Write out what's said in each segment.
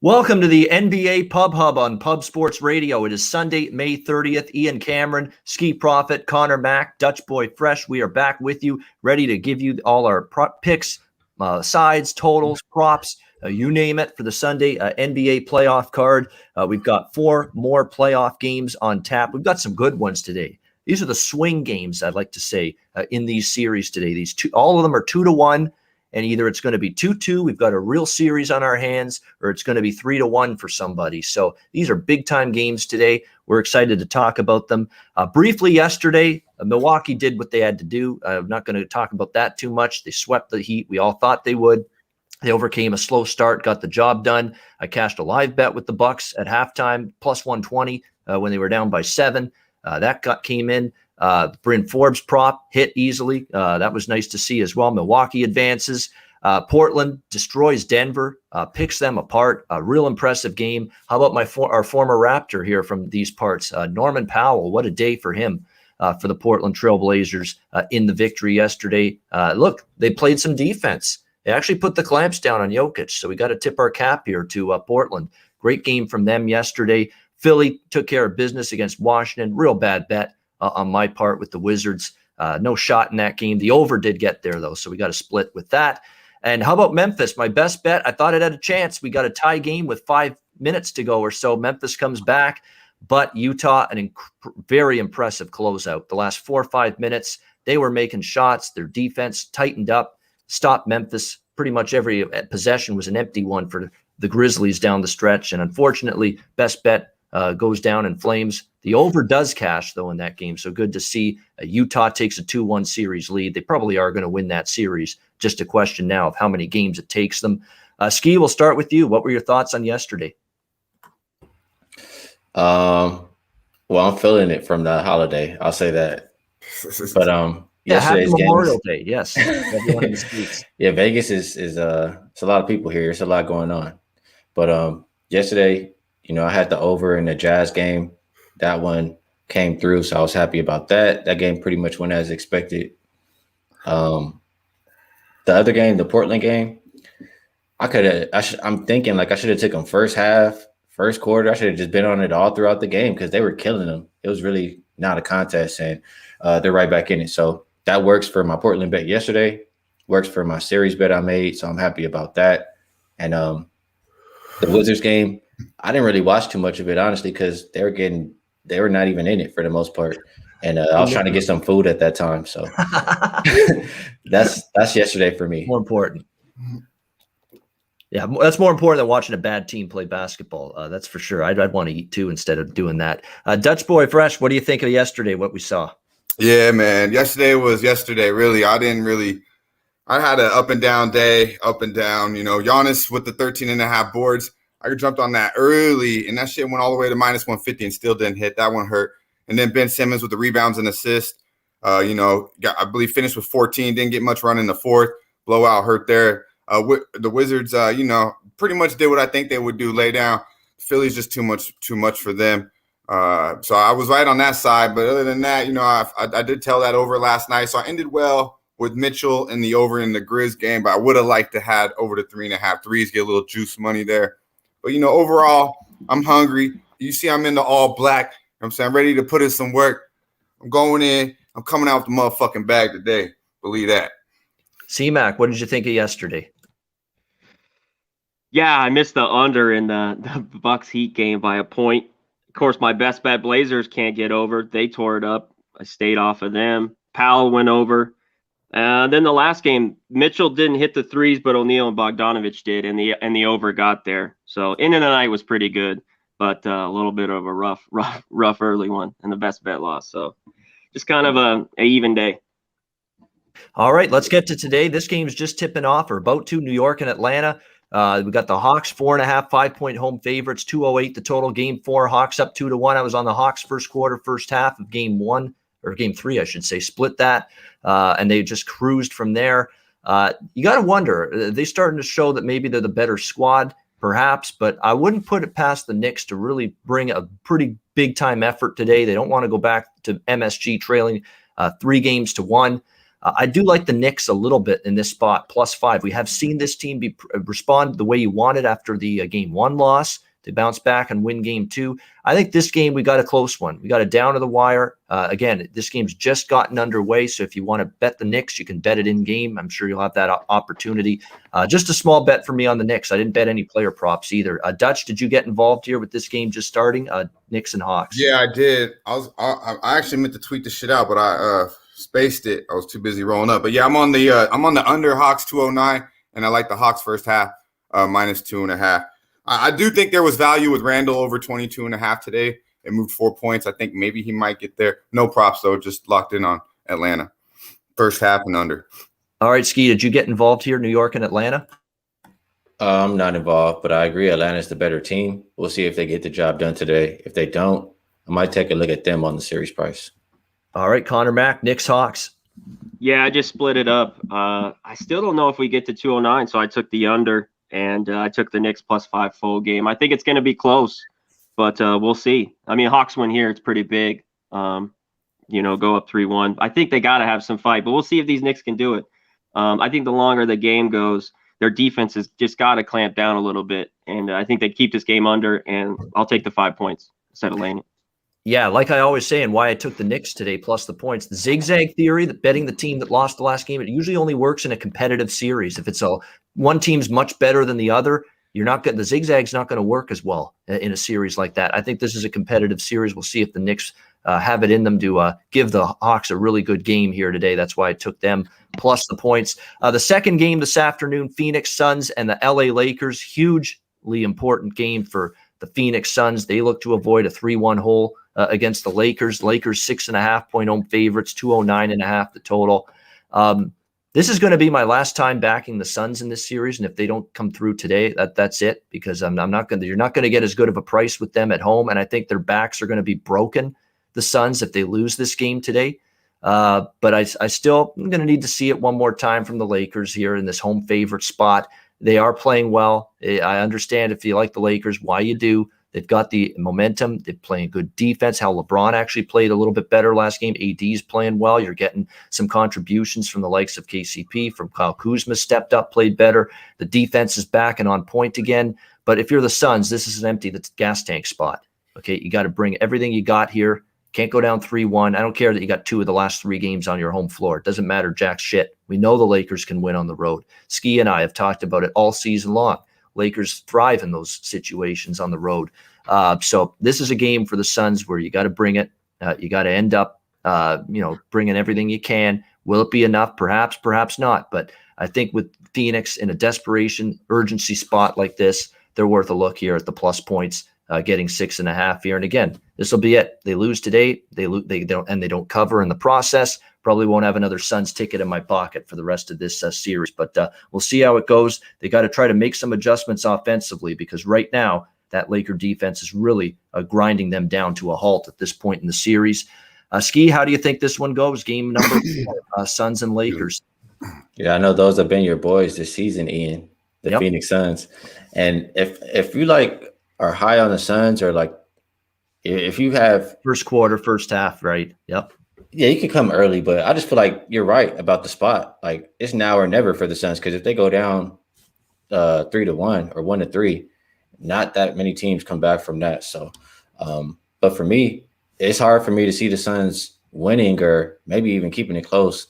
Welcome to the NBA Pub Hub on Pub Sports Radio. It is Sunday, May 30th. Ian Cameron, Skee Prophet, Conor Mac, Dutch Boy Fresh. We are back with you, ready to give you all our picks, sides, totals, props, you name it, for the Sunday NBA playoff card. We've got 4 more playoff games on tap. We've got some good ones today. These are the swing games, I'd like to say, in these series today. All of them are 2-1. And either it's going to be 2-2, we've got a real series on our hands, or it's going to be 3-1 for somebody. So these are big-time games today. We're excited to talk about them. Briefly yesterday, Milwaukee did what they had to do. I'm not going to talk about that too much. They swept the Heat. We all thought they would. They overcame a slow start, got the job done. I cashed a live bet with the Bucks at halftime, plus 120 when they were down by 7. That came in. Bryn Forbes prop hit easily. That was nice to see as well. Milwaukee advances. Portland destroys Denver, picks them apart. A real impressive game. How about our former Raptor here from these parts, Norman Powell? What a day for him, for the Portland Trail Blazers in the victory yesterday. Look, they played some defense. They actually put the clamps down on Jokic, so we got to tip our cap here to Portland. Great game from them yesterday. Philly took care of business against Washington. Real bad bet on my part with the Wizards. No shot in that game. The over did get there, though, so we got to split with that. And how about Memphis? My best bet. I thought it had a chance. We got a tie game with 5 minutes to go or so. Memphis comes back, but Utah, very impressive closeout. The last 4 or 5 minutes, they were making shots. Their defense tightened up, stopped Memphis. Pretty much every possession was an empty one for the Grizzlies down the stretch. And unfortunately, best bet goes down in flames. The over does cash, though, in that game. So good to see. Utah takes a 2-1 series lead. They probably are going to win that series. Just a question now of how many games it takes them. Skee, we'll start with you. What were your thoughts on yesterday? Well, I'm feeling it from the holiday. I'll say that. But happy Memorial Day. Yes. Everyone in the streets. Yeah, Vegas is it's a lot of people here. It's a lot going on. But yesterday, I had the over in the Jazz game. That one came through, so I was happy about that. That game pretty much went as expected. The other game, the Portland game, I'm thinking like I should have taken first half, first quarter. I should have just been on it all throughout the game because they were killing them. It was really not a contest, and they're right back in it. So that works for my Portland bet yesterday, works for my series bet I made, so I'm happy about that. And the Wizards game, I didn't really watch too much of it, honestly, because they were not even in it for the most part. And I was trying to get some food at that time. So that's yesterday for me. More important. Yeah, that's more important than watching a bad team play basketball. That's for sure. I'd want to eat too instead of doing that. Dutch Boy Fresh, what do you think of yesterday, what we saw? Yeah, man. Yesterday was yesterday, really. I had an up and down day, up and down. Giannis with the 13.5 boards. I jumped on that early, and that shit went all the way to minus 150 and still didn't hit. That one hurt. And then Ben Simmons with the rebounds and assists. I believe finished with 14. Didn't get much run in the fourth. Blowout hurt there. The Wizards, pretty much did what I think they would do. Lay down. Philly's just too much for them. So I was right on that side. But other than that, I did tell that over last night. So I ended well with Mitchell and the over in the Grizz game. But I would have liked to have over the 3.5 threes, get a little juice money there. But, overall, I'm hungry. You see I'm in the all black. I'm saying I'm ready to put in some work. I'm going in. I'm coming out with the motherfucking bag today. Believe that. C-Mac, what did you think of yesterday? Yeah, I missed the under in the Bucks Heat game by a point. Of course, my best bet Blazers can't get over. They tore it up. I stayed off of them. Powell went over. Then the last game, Mitchell didn't hit the threes, but O'Neal and Bogdanovich did, and the over got there. So end of the night was pretty good, but a little bit of a rough early one, and the best bet lost. So just kind of a even day. All right, let's get to today. This game's just tipping off, or about to. New York and Atlanta. We got the Hawks 4.5, 5-point home favorites. 2:08 the total. Game 4, Hawks up 2-1. I was on the Hawks first quarter, first half of game 1. Or game 3, I should say, split that, and they just cruised from there. You got to wonder, they starting to show that maybe they're the better squad, perhaps, but I wouldn't put it past the Knicks to really bring a pretty big-time effort today. They don't want to go back to MSG trailing 3-1. I do like the Knicks a little bit in this spot, +5. We have seen this team respond the way you wanted after the game 1 loss. They bounce back and win game 2. I think this game, we got a close one. We got it down to the wire. Again, this game's just gotten underway, so if you want to bet the Knicks, you can bet it in game. I'm sure you'll have that opportunity. Just a small bet for me on the Knicks. I didn't bet any player props either. Dutch, did you get involved here with this game just starting? Knicks and Hawks. Yeah, I did. I actually meant to tweet this shit out, but I spaced it. I was too busy rolling up. But yeah, I'm on the under Hawks 209, and I like the Hawks first half -2.5. I do think there was value with Randall over 22.5 today. It moved 4 points. I think maybe he might get there. No props though. Just locked in on Atlanta first half and under. All right, Skee, did you get involved here, New York and Atlanta? I'm not involved, but I agree Atlanta's the better team. We'll see if they get the job done today. If they don't, I might take a look at them on the series price. All right, Conor Mac, Knicks, Hawks. Yeah, I just split it up. I still don't know if we get to 209, so I took the under, and I took the Knicks +5 full game. I think it's going to be close, but we'll see. I mean, Hawks win here. It's pretty big. Go up 3-1. I think they got to have some fight, but we'll see if these Knicks can do it. I think the longer the game goes, their defense has just got to clamp down a little bit, and I think they keep this game under, and I'll take the 5 points instead of laying it. Yeah, like I always say, and why I took the Knicks today plus the points, the zigzag theory, that betting the team that lost the last game, it usually only works in a competitive series. If it's one team's much better than the other, the zigzag's not going to work as well in a series like that. I think this is a competitive series. We'll see if the Knicks have it in them to give the Hawks a really good game here today. That's why I took them plus the points. The second game this afternoon, Phoenix Suns and the LA Lakers, hugely important game for the Phoenix Suns. They look to avoid a 3-1 hole against the Lakers. Lakers 6.5-point home favorites, 209.5 the total. This is going to be my last time backing the Suns in this series, and if they don't come through today, that's it. Because you're not going to get as good of a price with them at home, and I think their backs are going to be broken, the Suns, if they lose this game today. But I still am going to need to see it one more time from the Lakers here in this home favorite spot. They are playing well. I understand if you like the Lakers, why you do. They've got the momentum. They're playing good defense. How LeBron actually played a little bit better last game. AD's playing well. You're getting some contributions from the likes of KCP, from Kyle Kuzma stepped up, played better. The defense is back and on point again. But if you're the Suns, this is an empty gas tank spot. Okay, you got to bring everything you got here. Can't go down 3-1. I don't care that you got 2 of the last 3 games on your home floor. It doesn't matter jack shit. We know the Lakers can win on the road. Skee and I have talked about it all season long. Lakers thrive in those situations on the road. So this is a game for the Suns where you got to bring it. You got to end up, bringing everything you can. Will it be enough? Perhaps, perhaps not. But I think with Phoenix in a desperation, urgency spot like this, they're worth a look here at the plus points, getting 6.5 here. And again, this will be it. They lose today. They don't cover in the process. Probably won't have another Suns ticket in my pocket for the rest of this series, but we'll see how it goes. They got to try to make some adjustments offensively, because right now that Laker defense is really grinding them down to a halt at this point in the series. Skee, how do you think this one goes? Game number 4, Suns and Lakers. Yeah, I know those have been your boys this season, Ian, the Phoenix Suns. And if you are high on the Suns, or if you have first quarter, first half, right? Yep. Yeah, you can come early, but I just feel like you're right about the spot. It's now or never for the Suns, because if they go down 3-1 or 1-3, not that many teams come back from that. So, but for me, it's hard for me to see the Suns winning or maybe even keeping it close.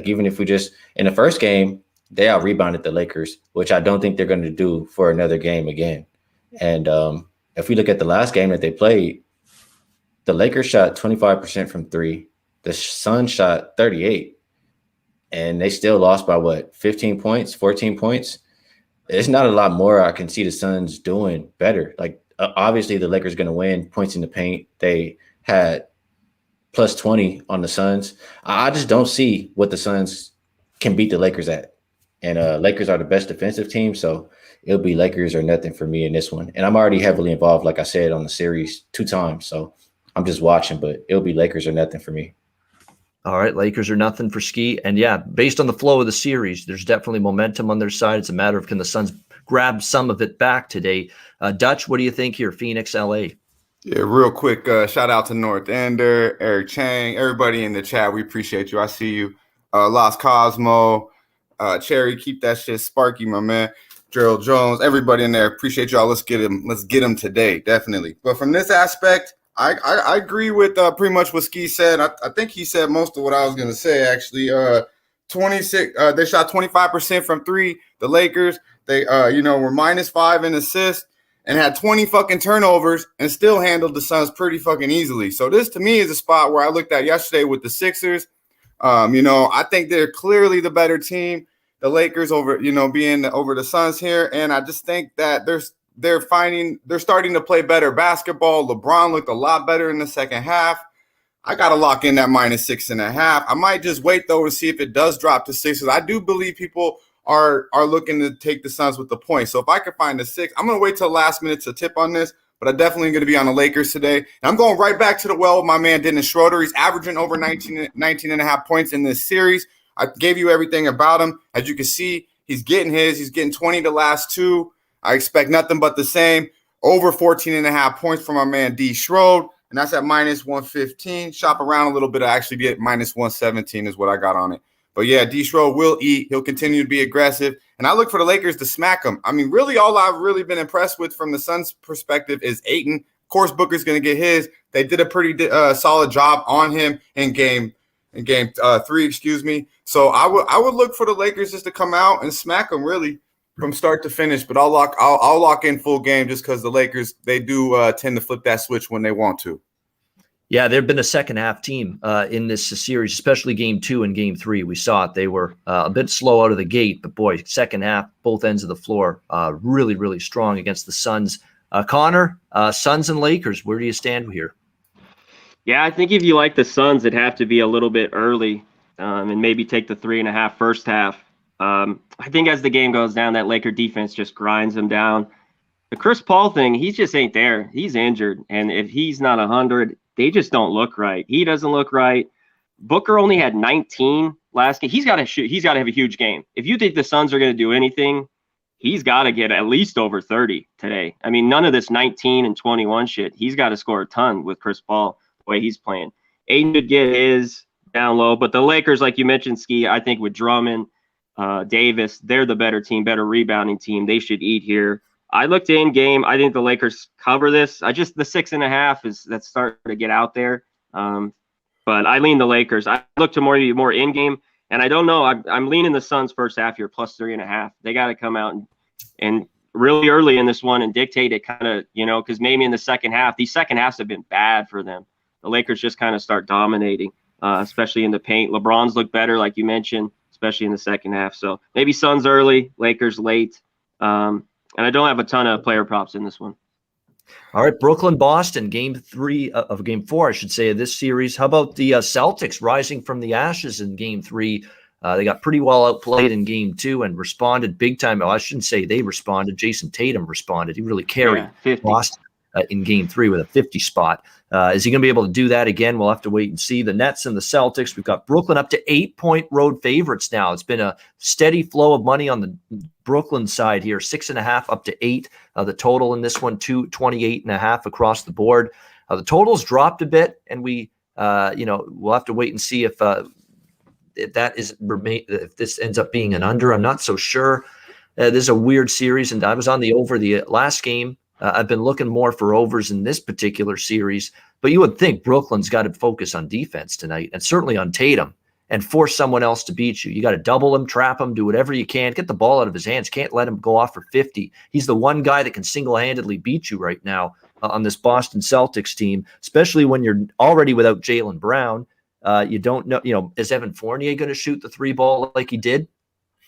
Even if we just in the first game, they out rebounded the Lakers, which I don't think they're going to do for another game again. And if we look at the last game that they played, the Lakers shot 25% from 3. The Suns shot 38, and they still lost by 15 points, 14 points. It's not a lot more I can see the Suns doing better. Obviously the Lakers going to win points in the paint. They had plus 20 on the Suns. I just don't see what the Suns can beat the Lakers at. And Lakers are the best defensive team, so it'll be Lakers or nothing for me in this one. And I'm already heavily involved, like I said, on the series 2 times. So I'm just watching, but it'll be Lakers or nothing for me. All right, Lakers are nothing for Skee. And yeah, based on the flow of the series, there's definitely momentum on their side. It's a matter of, can the Suns grab some of it back today? Dutch, what do you think here? Phoenix, LA. Yeah, real quick, shout out to North Ender, Eric Chang, everybody in the chat. We appreciate you. I see you. Los Cosmo, Cherry, keep that shit sparky, my man. Gerald Jones, everybody in there. Appreciate y'all. Let's get him. Let's get him today, definitely. But from this aspect, I agree with pretty much what Skee said. I think he said most of what I was gonna say. Actually, 26. They shot 25% from three. The Lakers, they were -5 in assists and had 20 fucking turnovers and still handled the Suns pretty fucking easily. So this to me is a spot where I looked at yesterday with the Sixers. I think they're clearly the better team. The Lakers being over the Suns here, and I just think that they're starting to play better basketball. LeBron looked a lot better in the second half. I gotta lock in that -6.5. I might just wait though to see if it does drop to 6. I do believe people are looking to take the Suns with the points. So if I can find a 6, I'm gonna wait till the last minute to tip on this. But I'm definitely going to be on the Lakers today. And I'm going right back to the well with my man Dennis Schroeder. He's averaging over 19.5 points in this series. I gave you everything about him. As you can see, he's getting his. He's getting 20 the last two. I expect nothing but the same. Over 14.5 points from my man D. Schroeder. And that's at -115. Shop around a little bit. I actually get -117 is what I got on it. But yeah, D. Schroeder will eat. He'll continue to be aggressive. And I look for the Lakers to smack them. I mean, really, all I've really been impressed with from the Suns' perspective is Ayton. Of course, Booker's going to get his. They did a pretty solid job on him in game 3, excuse me. So I would look for the Lakers just to come out and smack them really from start to finish. But I'll lock in full game just because the Lakers, they do tend to flip that switch when they want to. Yeah, they've been a second half team in this series, especially game 2 and game 3. We saw it. They were a bit slow out of the gate, but boy, second half, both ends of the floor, really, really strong against the Suns. Connor, Suns and Lakers, where do you stand here? Yeah, I think if you like the Suns, it'd have to be a little bit early and maybe take the 3.5 first half. I think as the game goes down, that Laker defense just grinds them down. The Chris Paul thing, he just ain't there. He's injured, and if he's not 100, they just don't look right. He doesn't look right. Booker only had 19 last game. He's got to shoot. He's got to have a huge game. If you think the Suns are going to do anything, he's got to get at least over 30 today. I mean, none of this 19 and 21 shit. He's got to score a ton with Chris Paul the way he's playing. Ayton should get his down low, but the Lakers, like you mentioned, Skee, I think with Drummond, Davis, they're the better team, better rebounding team. They should eat here. I looked in game. I think the Lakers cover this. The 6.5 that's starting to get out there. But I lean the Lakers. I look to more in game, and I don't know. I'm leaning the Suns first half here, +3.5. They got to come out and really early in this one and dictate it, kind of, because maybe in the second half, these second halves have been bad for them. The Lakers just kind of start dominating, especially in the paint. LeBron's look better, like you mentioned, especially in the second half. So maybe Suns early, Lakers late. And I don't have a ton of player props in this one. All right, Brooklyn-Boston, game 3 of game 4, I should say, of this series. How about the Celtics rising from the ashes in game 3? They got pretty well outplayed in game 2 and responded big time. I shouldn't say they responded. Jason Tatum responded. He really carried Boston in game 3 with a 50 spot. Is he going to be able to do that again? We'll have to wait and see. The Nets and the Celtics, we've got Brooklyn up to 8-point road favorites now. It's been a steady flow of money on the Brooklyn side here, 6.5 up to 8. The total in this one, 28.5 across the board. The total's dropped a bit, and we'll have to wait and see if this ends up being an under. I'm not so sure. This is a weird series, and I was on the over the last game. I've been looking more for overs in this particular series, but you would think Brooklyn's got to focus on defense tonight, and certainly on Tatum, and force someone else to beat you. You got to double him, trap him, do whatever you can, get the ball out of his hands. Can't let him go off for 50. He's the one guy that can single-handedly beat you right now on this Boston Celtics team, especially when you're already without Jaylen Brown. You don't know, is Evan Fournier going to shoot the 3 ball like he did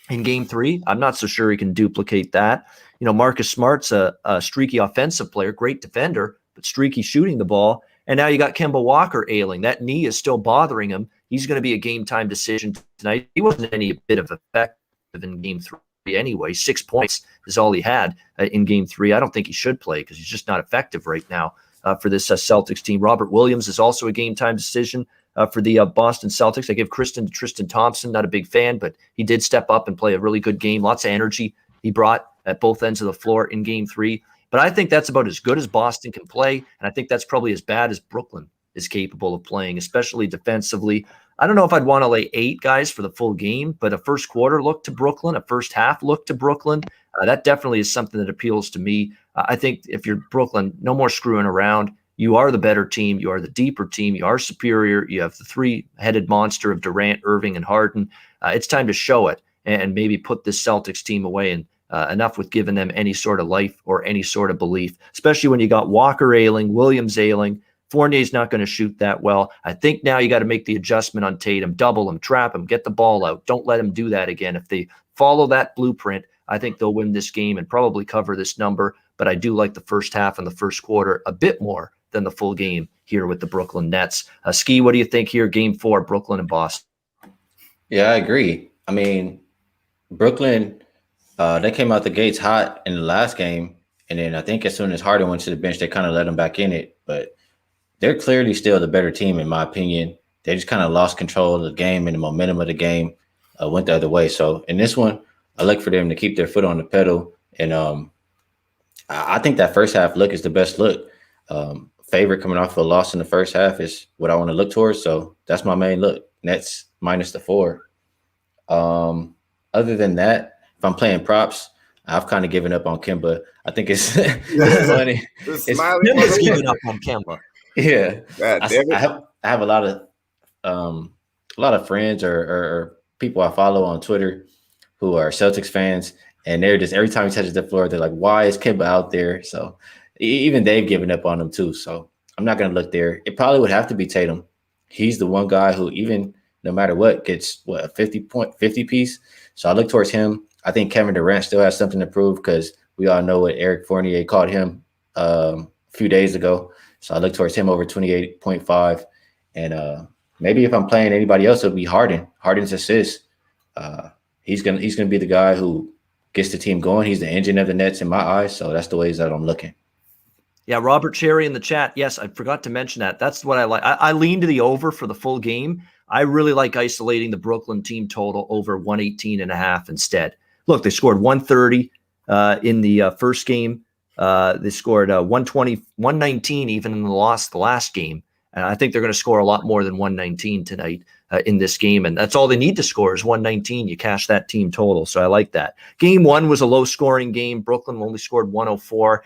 in game 3? I'm not so sure he can duplicate that. Marcus Smart's a streaky offensive player, great defender, but streaky shooting the ball. And now you got Kemba Walker ailing. That knee is still bothering him. He's going to be a game-time decision tonight. He wasn't any bit of effective in game 3 anyway. 6 points is all he had in game 3. I don't think he should play because he's just not effective right now for this Celtics team. Robert Williams is also a game-time decision for the Boston Celtics. I give Tristan Thompson, not a big fan, but he did step up and play a really good game. Lots of energy he brought at both ends of the floor in game 3. But I think that's about as good as Boston can play, and I think that's probably as bad as Brooklyn is capable of playing, especially defensively. I don't know if I'd want to lay 8 guys for the full game, but a first quarter look to Brooklyn, a first half look to Brooklyn, that definitely is something that appeals to me. I think if you're Brooklyn, no more screwing around. You are the better team. You are the deeper team. You are superior. You have the 3-headed monster of Durant, Irving, and Harden. It's time to show it and maybe put this Celtics team away. And enough with giving them any sort of life or any sort of belief, especially when you got Walker ailing, Williams ailing. Fournier's not going to shoot that well. I think now you got to make the adjustment on Tatum, double him, trap him, get the ball out. Don't let him do that again. If they follow that blueprint, I think they'll win this game and probably cover this number. But I do like the first half and the first quarter a bit more than the full game here with the Brooklyn Nets. Skee, what do you think here? Game 4, Brooklyn and Boston. Yeah, I agree. I mean, Brooklyn, they came out the gates hot in the last game. And then I think as soon as Harden went to the bench, they kind of let him back in it. But they're clearly still the better team, in my opinion. They just kind of lost control of the game, and the momentum of the game went the other way. So in this one, I look for them to keep their foot on the pedal. And I think that first half look is the best look. Favorite coming off of a loss in the first half is what I want to look towards. So that's my main look. Nets minus the 4. Other than that, if I'm playing props, I've kind of given up on Kemba. I think it's funny. Kemba's giving up on Kemba. Yeah, I have a lot of friends or people I follow on Twitter who are Celtics fans, and they're just every time he touches the floor, they're like, "Why is Kemba out there?" So even they've given up on him too. So I'm not going to look there. It probably would have to be Tatum. He's the one guy who, even no matter what, gets a 50 piece. So I look towards him. I think Kevin Durant still has something to prove because we all know what Eric Fournier called him a few days ago. So I look towards him over 28.5. And maybe if I'm playing anybody else, it'll be Harden. Harden's assist. He's gonna be the guy who gets the team going. He's the engine of the Nets in my eyes. So that's the ways that I'm looking. Yeah, Robert Cherry in the chat. Yes, I forgot to mention that. That's what I like. I lean to the over for the full game. I really like isolating the Brooklyn team total over 118.5 instead. Look, they scored 130 in the first game. They scored 120, 119 even in the last game. And I think they're going to score a lot more than 119 tonight in this game. And that's all they need to score is 119. You cash that team total. So I like that. Game 1 was a low-scoring game. Brooklyn only scored 104.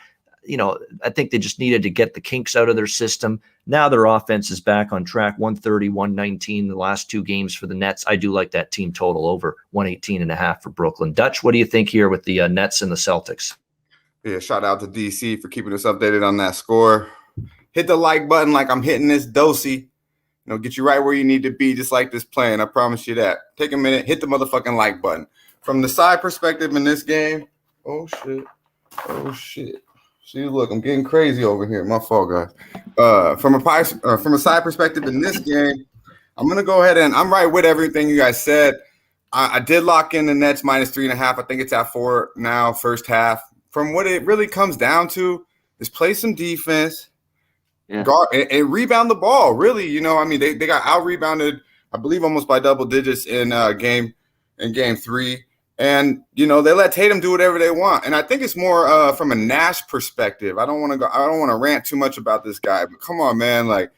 I think they just needed to get the kinks out of their system. Now their offense is back on track, 130, 119 the last 2 games for the Nets. I do like that team total over 118.5 for Brooklyn. Dutch, what do you think here with the Nets and the Celtics? Yeah, shout out to DC for keeping us updated on that score. Hit the like button like I'm hitting this dosey. Get you right where you need to be, just like this playing. I promise you that. Take a minute, hit the motherfucking like button. From the side perspective in this game, oh shit. See, look, I'm getting crazy over here. My fault, guys. From a side perspective in this game, I'm gonna go ahead and I'm right with everything you guys said. I did lock in the Nets minus 3.5. I think it's at 4 now, first half. From what it really comes down to is play some defense, guard and rebound the ball. Really, they got out rebounded, I believe, almost by double digits in game 3. And, they let Tatum do whatever they want. And I think it's more from a Nash perspective. I don't want to rant too much about this guy, but come on, man. Like,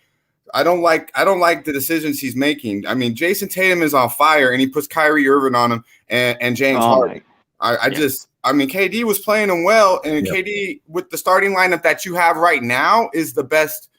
I don't like the decisions he's making. I mean, Jason Tatum is on fire and he puts Kyrie Irving on him and James Harden. KD was playing him well, and KD with the starting lineup that you have right now is the best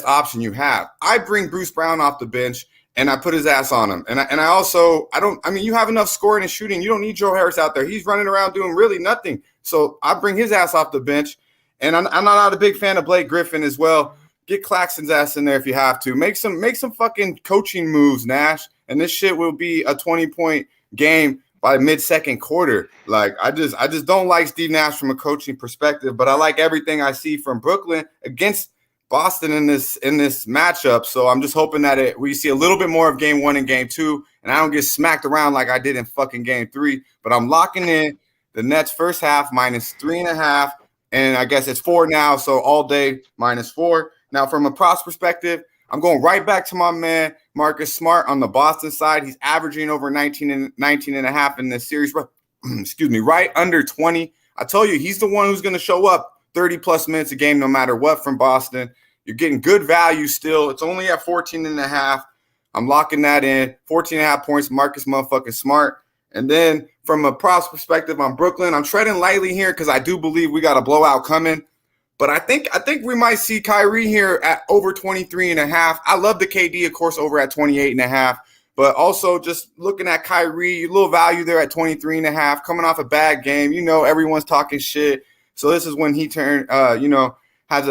option you have. I bring Bruce Brown off the bench and I put his ass on him. And you have enough scoring and shooting. You don't need Joe Harris out there. He's running around doing really nothing. So I bring his ass off the bench. And I'm not a big fan of Blake Griffin as well. Get Claxton's ass in there if you have to. Make some fucking coaching moves, Nash. And this shit will be a 20-point game by mid-second quarter. Like, I just don't like Steve Nash from a coaching perspective, but I like everything I see from Brooklyn against Boston in this matchup. So I'm just hoping that we see a little bit more of game 1 and game 2, and I don't get smacked around like I did in fucking game 3. But I'm locking in the Nets first half minus 3.5, and I guess it's 4 now, so all day minus 4. Now, from a props perspective, I'm going right back to my man Marcus Smart on the Boston side. He's averaging over 19 and a half in this series. Excuse me, right under 20. I told you, he's the one who's going to show up 30-plus minutes a game no matter what from Boston. You're getting good value still. It's only at 14.5. I'm locking that in. 14.5 points, Marcus motherfucking Smart. And then from a props perspective on Brooklyn, I'm treading lightly here because I do believe we got a blowout coming. But I think we might see Kyrie here at over 23.5. I love the KD, of course, over at 28.5. But also just looking at Kyrie, a little value there at 23.5, coming off a bad game. Everyone's talking shit. So this is when he has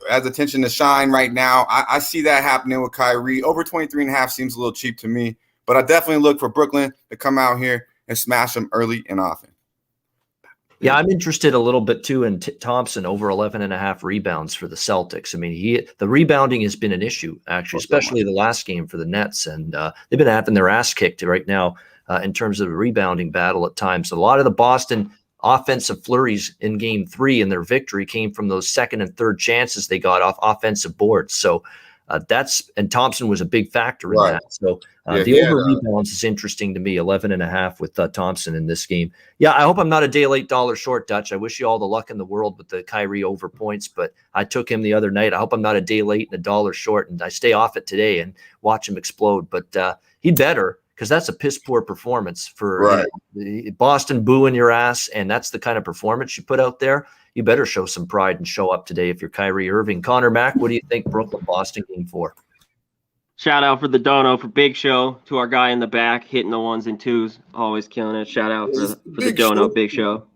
attention to shine right now. I see that happening with Kyrie. Over 23.5 seems a little cheap to me. But I definitely look for Brooklyn to come out here and smash them early and often. Yeah, I'm interested a little bit too in Thompson over 11.5 rebounds for the Celtics. I mean, the rebounding has been an issue, actually, especially the last game for the Nets. And they've been having their ass kicked right now in terms of the rebounding battle at times. A lot of the Boston offensive flurries in game 3 and their victory came from those second and third chances they got off offensive boards. So and Thompson was a big factor in that. So the over rebounds is interesting to me. 11.5 with Thompson in this game. Yeah, I hope I'm not a day late, dollar short, Dutch. I wish you all the luck in the world with the Kyrie over points, but I took him the other night. I hope I'm not a day late and a dollar short, and I stay off it today and watch him explode. But he'd better, because that's a piss poor performance for Boston booing your ass, and that's the kind of performance you put out there. You better show some pride and show up today if you're Kyrie Irving. Conor Mac, what do you think Brooklyn-Boston game 4? Shout out for the dono for Big Show, to our guy in the back hitting the 1s and 2s, always killing it. Shout out for the dono, Big Show.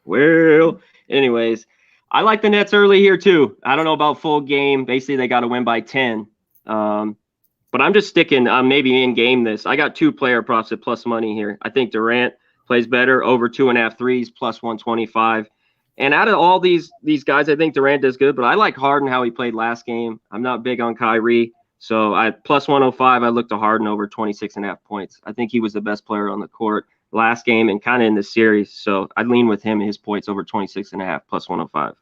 Well, anyways, I like the Nets early here too. I don't know about full game. Basically, they got to win by 10. But I'm just sticking maybe in game this. I got 2 player props at plus money here. I think Durant plays better over 2.5 threes plus 125. And out of all these guys, I think Durant does good, but I like Harden how he played last game. I'm not big on Kyrie. So at plus 105, I looked to Harden over 26.5 points. I think he was the best player on the court last game and kind of in the series. So I'd lean with him and his points over 26.5 plus 105.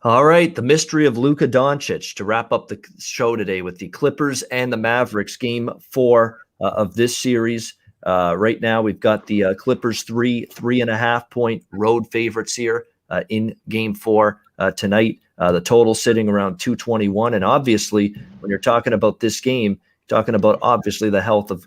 All right, the mystery of Luka Doncic to wrap up the show today with the Clippers and the Mavericks game 4 of this series. Right now, we've got the Clippers 3.5 point road favorites here in game 4 tonight. The total sitting around 221. And obviously, when you're talking about this game, talking about obviously the health of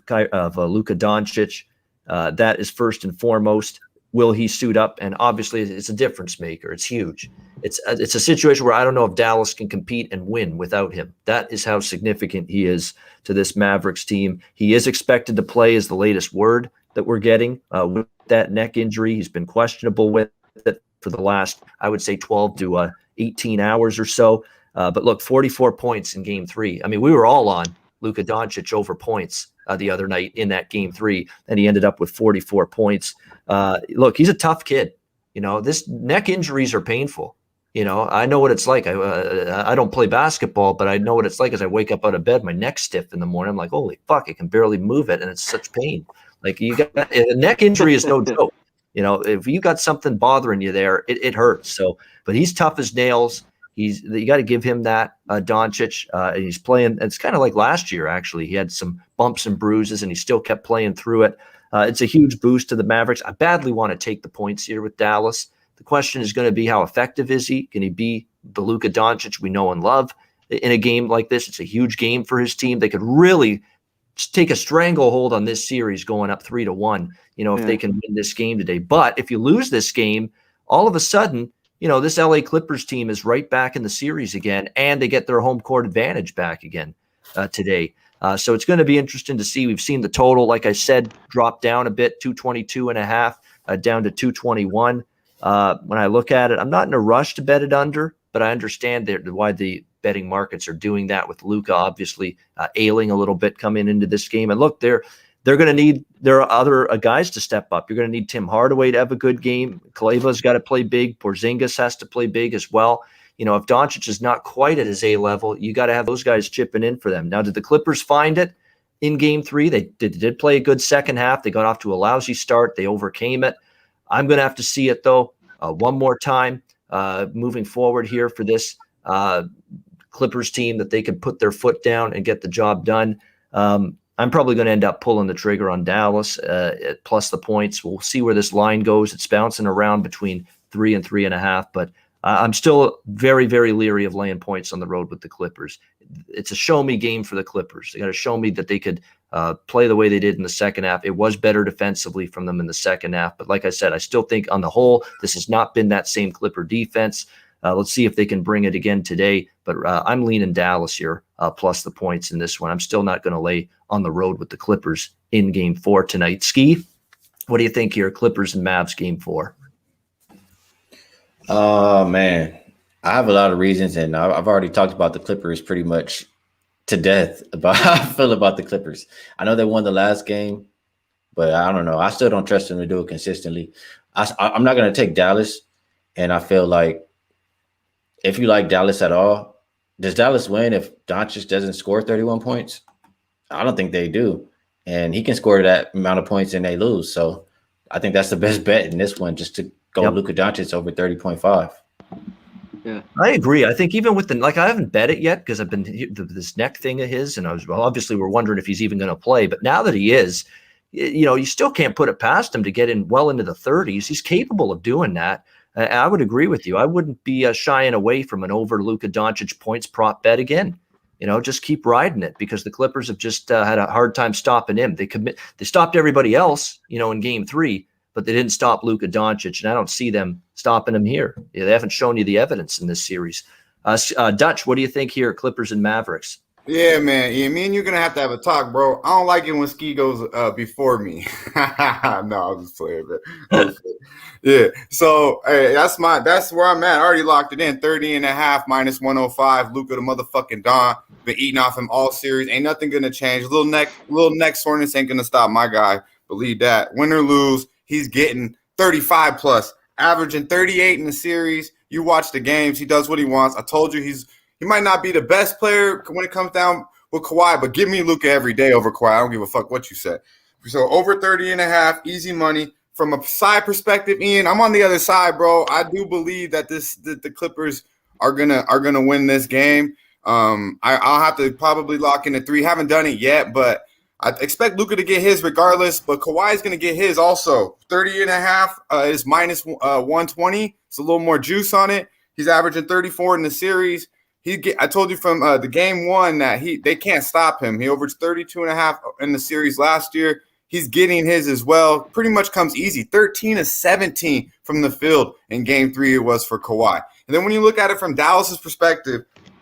Luka Doncic, that is first and foremost. Will he suit up? And obviously, it's a difference maker. It's huge. It's a situation where I don't know if Dallas can compete and win without him. That is how significant he is to this Mavericks team. He is expected to play, is the latest word that we're getting with that neck injury. He's been questionable with it for the last, I would say, 12 to 18 hours or so. But look, 44 points in game 3. I mean, we were all on Luka Doncic over points the other night in that game 3, and he ended up with 44 points. Look, he's a tough kid. This neck injuries are painful. I know what it's like. I don't play basketball, but I know what it's like as I wake up out of bed, my neck's stiff in the morning. I'm like, holy fuck, I can barely move it, and it's such pain. Like a neck injury is no joke. If you got something bothering you there, it hurts. So, but he's tough as nails. You got to give him that, Doncic. And he's playing. It's kind of like last year, actually. He had some bumps and bruises, and he still kept playing through it. It's a huge boost to the Mavericks. I badly want to take the points here with Dallas. The question is going to be, how effective is he? Can he be the Luka Doncic we know and love in a game like this? It's a huge game for his team. They could really take a stranglehold on this series going up 3-1, if they can win this game today. But if you lose this game, all of a sudden, this LA Clippers team is right back in the series again, and they get their home court advantage back again today. So it's going to be interesting to see. We've seen the total, like I said, drop down a bit, 222.5 down to 221. When I look at it, I'm not in a rush to bet it under, but I understand why the betting markets are doing that with Luka obviously ailing a little bit coming into this game. And look, they're going to need there are other guys to step up. You're going to need Tim Hardaway to have a good game. Kaleva's got to play big. Porzingis has to play big as well. If Doncic is not quite at his A level, you got to have those guys chipping in for them. Now, did the Clippers find it in game 3? They did play a good second half. They got off to a lousy start. They overcame it. I'm going to have to see it, though, one more time moving forward here for this Clippers team, that they can put their foot down and get the job done. I'm probably going to end up pulling the trigger on Dallas plus the points. We'll see where this line goes. It's bouncing around between 3 and 3.5, but I'm still very, very leery of laying points on the road with the Clippers. It's a show me game for the Clippers. They got to show me that they could play the way they did in the second half. It was better defensively from them in the second half. But like I said, I still think on the whole, this has not been that same Clipper defense. Let's see if they can bring it again today. But I'm leaning Dallas here, plus the points in this one. I'm still not going to lay on the road with the Clippers in Game 4 tonight. Skee, what do you think here? Clippers and Mavs Game 4. Oh, man. I have a lot of reasons, and I've already talked about the Clippers pretty much to death about how I feel about the Clippers. I know they won the last game, but I don't know. I still don't trust them to do it consistently. I'm not going to take Dallas, and I feel like if you like Dallas at all, does Dallas win if Doncic doesn't score 31 points? I don't think they do. And he can score that amount of points and they lose. So I think that's the best bet in this one, just to go Luka Doncic over 30.5. Yeah, I agree. I think even with I haven't bet it yet because I've been this neck thing of his, and obviously we're wondering if he's even going to play. But now that he is, you still can't put it past him to get in well into the 30s. He's capable of doing that. I would agree with you. I wouldn't be shying away from an over Luka Doncic points prop bet again. Just keep riding it because the Clippers have just had a hard time stopping him. They stopped everybody else, in Game 3. But they didn't stop Luka Doncic, and I don't see them stopping him here. They haven't shown you the evidence in this series. Dutch, what do you think here, Clippers and Mavericks? Yeah, man. Yeah, me and you're going to have a talk, bro. I don't like it when Skee goes before me. No, I'm just playing, man. Yeah. So, hey, that's where I'm at. I already locked it in. 30.5 minus 105. Luka the motherfucking Don. Been eating off him all series. Ain't nothing going to change. Little neck soreness ain't going to stop my guy. Believe that. Win or lose, he's getting 35 plus, averaging 38 in the series. You watch the games. He does what he wants. I told you he might not be the best player when it comes down with Kawhi, but give me Luka every day over Kawhi. I don't give a fuck what you said. So over 30.5, easy money. From a side perspective, Ian, I'm on the other side, bro. I do believe that the Clippers are gonna win this game. I'll have to probably lock in a 3. Haven't done it yet, but I expect Luka to get his regardless, but Kawhi is going to get his also. 30.5 is minus 120. It's a little more juice on it. He's averaging 34 in the series. I told you from the Game 1 that they can't stop him. He averaged 32.5 in the series last year. He's getting his as well. Pretty much comes easy. 13 of 17 from the field in Game 3 it was for Kawhi. And then when you look at it from Dallas's perspective,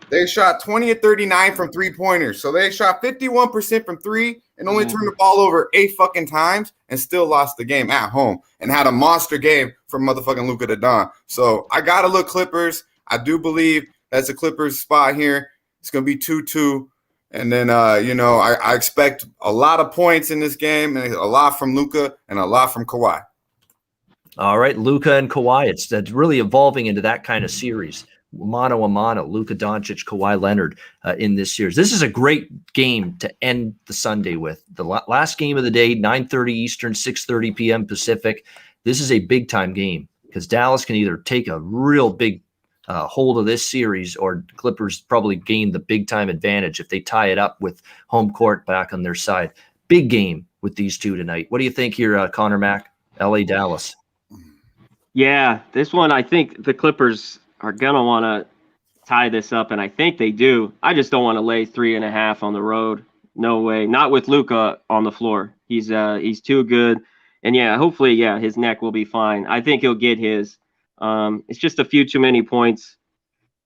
they shot 20 of 39 from three-pointers. So they shot 51% from 3 and only turned the ball over 8 fucking times and still lost the game at home and had a monster game from motherfucking Luka to Don. So I got to look Clippers. I do believe that's a Clippers spot here. It's going to be 2-2. And then, I expect a lot of points in this game and a lot from Luka and a lot from Kawhi. All right, Luka and Kawhi. It's really evolving into that kind of series. Mano a mano, Luka Doncic, Kawhi Leonard in this series. This is a great game to end the Sunday with. The last game of the day, 9:30 Eastern, 6:30 p.m. Pacific. This is a big-time game because Dallas can either take a real big hold of this series or Clippers probably gain the big-time advantage if they tie it up with home court back on their side. Big game with these two tonight. What do you think here, Conor Mac, LA, Dallas? Yeah, this one, I think the Clippers are going to want to tie this up, and I think they do. I just don't want to lay 3.5 on the road. No way. Not with Luka on the floor. He's too good. And, hopefully, his neck will be fine. I think he'll get his. It's just a few too many points.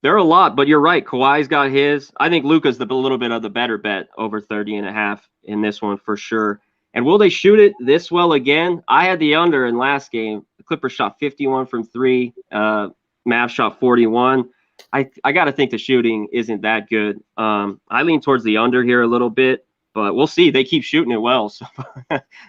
There are a lot, but you're right. Kawhi's got his. I think Luka's a little bit of the better bet over 30.5 in this one for sure. And will they shoot it this well again? I had the under in last game. The Clippers shot 51 from 3. Mavs shot 41. I got to think the shooting isn't that good. I lean towards the under here a little bit, but we'll see. They keep shooting it well. So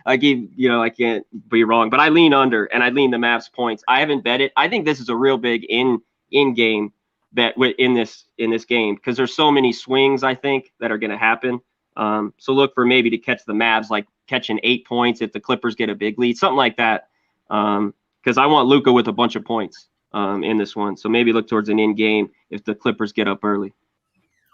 I can't be wrong, but I lean under and I lean the Mavs points. I haven't bet it. I think this is a real big in-game bet in this game because there's so many swings, I think, that are going to happen. So look for maybe to catch the Mavs, like catching 8 points if the Clippers get a big lead, something like that. Because I want Luka with a bunch of points in this one. So maybe look towards an in-game if the Clippers get up early.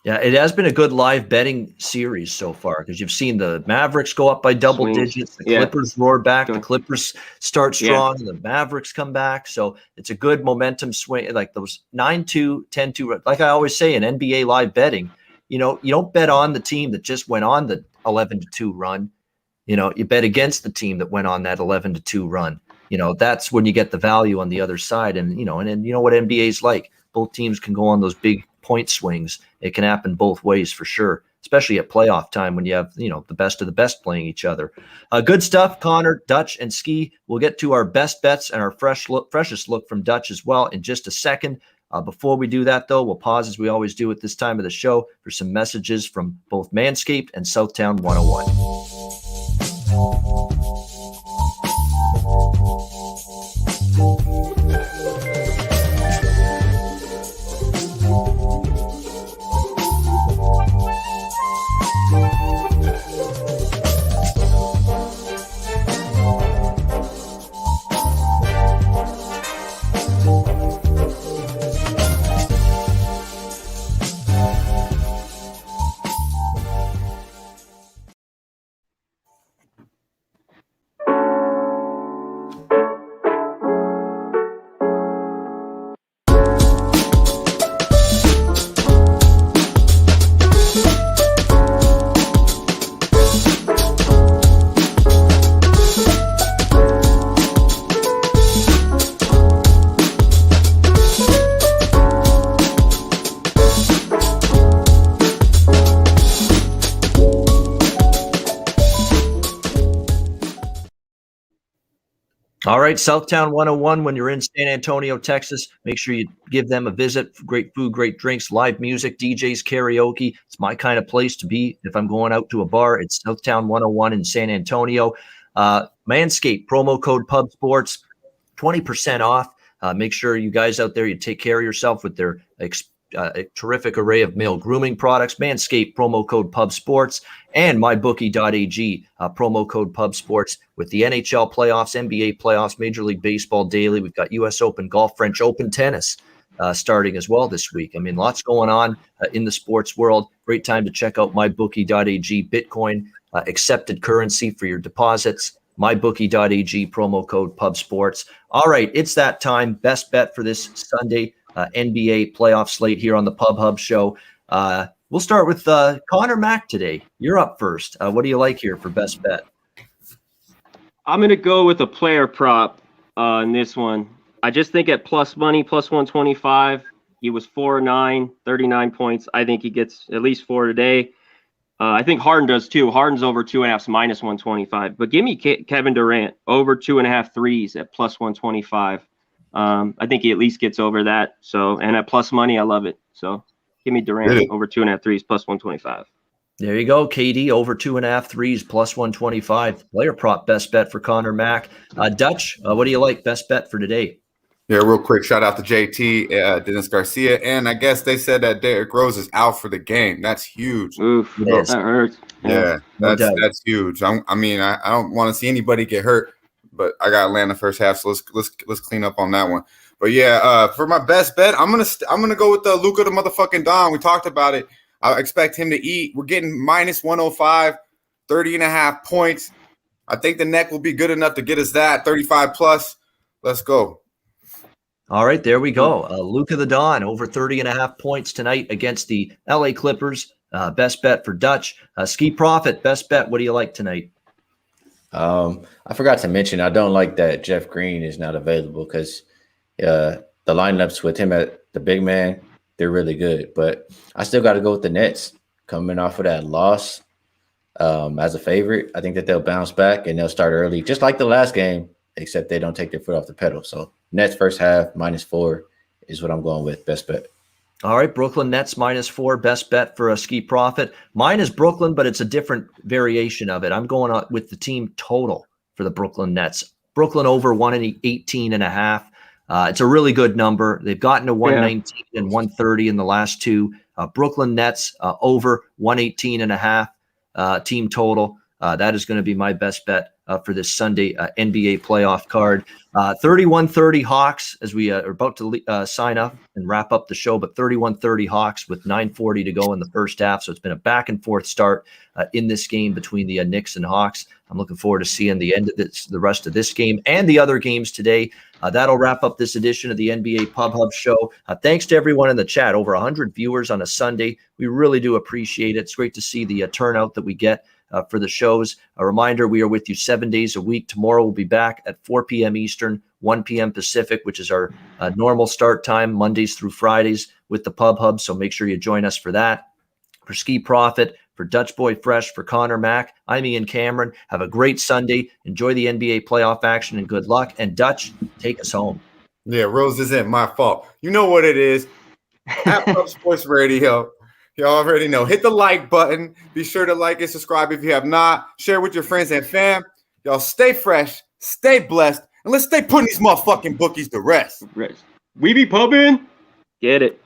Yeah, it has been a good live betting series so far because you've seen the Mavericks go up by double Swings. digits, the Yeah. Clippers roar back, the Sure. Clippers start Yeah. strong, and the Mavericks come back. So it's a good momentum swing, like those 9-2, 10-2. Like I always say in NBA live betting, you don't bet on the team that just went on the 11-2 run. You bet against the team that went on that 11-2 run. That's when you get the value on the other side. And then you know what NBA's like. Both teams can go on those big point swings. It can happen both ways for sure, especially at playoff time when you have, the best of the best playing each other. Good stuff, Connor, Dutch, and Skee. We'll get to our best bets and our freshest look from Dutch as well in just a second. Before we do that, though, we'll pause as we always do at this time of the show for some messages from both Manscaped and Southtown 101. All right, Southtown 101, when you're in San Antonio, Texas, make sure you give them a visit. Great food, great drinks, live music, DJs, karaoke. It's my kind of place to be if I'm going out to a bar. It's Southtown 101 in San Antonio. Manscaped, promo code PubSports, 20% off. Make sure you guys out there, you take care of yourself with their a terrific array of male grooming products. Manscaped, promo code PubSports, and mybookie.ag, promo code PubSports. With the NHL playoffs, NBA playoffs, Major League Baseball daily, we've got U.S. Open golf, French Open tennis starting as well this week. I mean, lots going on in the sports world. Great time to check out mybookie.ag. Bitcoin accepted currency for your deposits. mybookie.ag, promo code PubSports. All right, it's that time. Best bet for this Sunday NBA playoff slate here on the Pub Hub Show. We'll start with Conor Mac today. You're up first. What do you like here for best bet? I'm going to go with a player prop in this one. I just think at plus money, plus 125, he was 4-9, 39 points. I think he gets at least 4 today. I think Harden does too. Harden's over 2.5 minus 125. But give me Kevin Durant over 2.5 threes at plus 125. I think he at least gets over that. So, and at plus money, I love it. So give me Durant over 2.5 threes plus 125. There you go. KD over 2.5 threes plus 125. Player prop best bet for Conor Mac. Dutch, what do you like best bet for today? Yeah, real quick, shout out to JT, Dennis Garcia. And I guess they said that Derrick Rose is out for the game. That's huge. Oof, that hurts. Yeah, that's huge. I don't want to see anybody get hurt, but I got Atlanta first half, so let's clean up on that one. But yeah, for my best bet, I'm gonna go with the Luka the motherfucking Don. We talked about it. I expect him to eat. We're getting minus 105, 30.5 points. I think the neck will be good enough to get us that 35 plus. Let's go. All right, there we go. Luka the Don over 30.5 points tonight against the LA Clippers. Best bet for Dutch. Skee Profit, best bet. What do you like tonight? I forgot to mention, I don't like that Jeff Green is not available because the lineups with him at the big man, they're really good. But I still got to go with the Nets coming off of that loss as a favorite. I think that they'll bounce back and they'll start early, just like the last game, except they don't take their foot off the pedal. So Nets first half -4 is what I'm going with. Best bet. All right, Brooklyn Nets -4, best bet for a Skee Profit. Mine is Brooklyn, but it's a different variation of it. I'm going on with the team total for the Brooklyn Nets. Brooklyn over 118.5. It's a really good number. They've gotten to 119 and 130 in the last two. Brooklyn Nets over 118.5 team total. That is going to be my best bet for this Sunday NBA playoff card. 31-30 Hawks as we are about to sign up and wrap up the show, but 31-30 Hawks with 9:40 to go in the first half. So it's been a back and forth start in this game between the Knicks and Hawks. I'm looking forward to seeing the end of the rest of this game and the other games today. That'll wrap up this edition of the NBA Pub Hub show. Thanks to everyone in the chat. Over 100 viewers on a Sunday. We really do appreciate it. It's great to see the turnout that we get for the shows. A reminder, we are with you 7 days a week. Tomorrow we'll be back at 4 p.m. Eastern, 1 p.m. Pacific, which is our normal start time, Mondays through Fridays with the Pub Hub. So make sure you join us for that. For Skee Profit, for Dutch Boy Fresh, for Conor Mac, I'm Ian Cameron. Have a great Sunday. Enjoy the NBA playoff action and good luck. And Dutch, take us home. Yeah, Rose isn't my fault. You know what it is. At Pub Sports Radio. You already know. Hit the like button. Be sure to like and subscribe if you have not. Share with your friends and fam. Y'all stay fresh, stay blessed, and let's stay putting these motherfucking bookies to rest. We be pubbing. Get it.